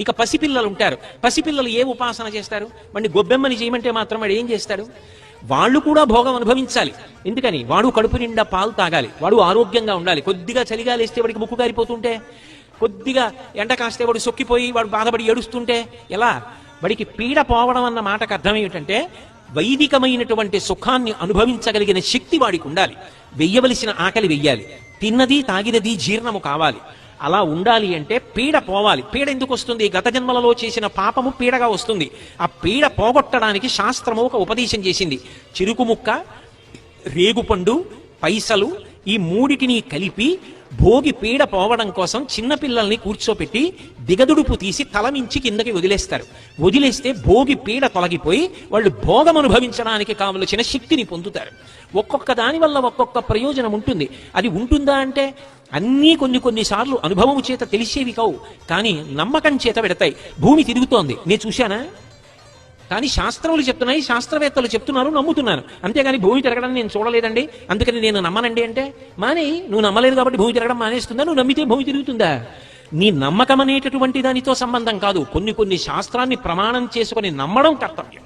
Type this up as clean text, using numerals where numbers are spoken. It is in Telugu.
ఇక పసిపిల్లలు ఉంటారు. పసిపిల్లలు ఏ ఉపాసన చేస్తారు? వాడిని గొబ్బెమ్మని చేయమంటే మాత్రం వాడు ఏం చేస్తాడు? వాళ్ళు కూడా భోగం అనుభవించాలి. ఎందుకని? వాడు కడుపు నిండా పాలు తాగాలి, వాడు ఆరోగ్యంగా ఉండాలి. కొద్దిగా చలిగాలేస్తే వాడికి ముక్కు కారిపోతుంటే, కొద్దిగా ఎండ కాస్తే వాడు సొక్కిపోయి వాడు బాధపడి ఏడుస్తుంటే ఎలా? వాడికి పీడ పోవడం అన్న మాటకు అర్థం ఏమిటంటే వైదికమైనటువంటి సుఖాన్ని అనుభవించగలిగిన శక్తి వాడికి ఉండాలి. వెయ్యవలసిన ఆకలి వెయ్యాలి, తిన్నది తాగినది జీర్ణము కావాలి. అలా ఉండాలి అంటే పీడ పోవాలి. పీడ ఎందుకు వస్తుంది? గత జన్మలలో చేసిన పాపము పీడగా వస్తుంది. ఆ పీడ పోగొట్టడానికి శాస్త్రము ఒక ఉపదేశం చేసింది. చిరుకు ముక్క, రేగుపండు, పైసలు ఈ మూడిటిని కలిపి భోగి పీడ పోవడం కోసం చిన్నపిల్లల్ని కూర్చోపెట్టి దిగదుడుపు తీసి తలమించి కిందకి వదిలేస్తారు. వదిలేస్తే భోగి పీడ తొలగిపోయి వాళ్ళు భోగం అనుభవించడానికి కావలసిన శక్తిని పొందుతారు. ఒక్కొక్క దాని వల్ల ఒక్కొక్క ప్రయోజనం ఉంటుంది. అది ఉంటుందా అంటే అన్నీ కొన్నిసార్లు అనుభవం చేత తెలిసేవి కావు, కానీ నమ్మకం చేత పెడతాయి. భూమి తిరుగుతోంది, నేను చూశానా? కానీ శాస్త్రములు చెప్తున్నాయి, శాస్త్రవేత్తలు చెప్తున్నారు, నమ్ముతున్నాను. అంతేగాని భూమి తిరగడం నేను చూడలేదండి అందుకని నేను నమ్మనండి అంటే మానే. నువ్వు నమ్మలేదు కాబట్టి భూమి తిరగడం మానేస్తుందా? నువ్వు నమ్మితే భూమి తిరుగుతుందా? నీ నమ్మకం అనేటటువంటి దానితో సంబంధం కాదు. కొన్ని శాస్త్రాన్ని ప్రమాణం చేసుకొని నమ్మడం కర్తవ్యం.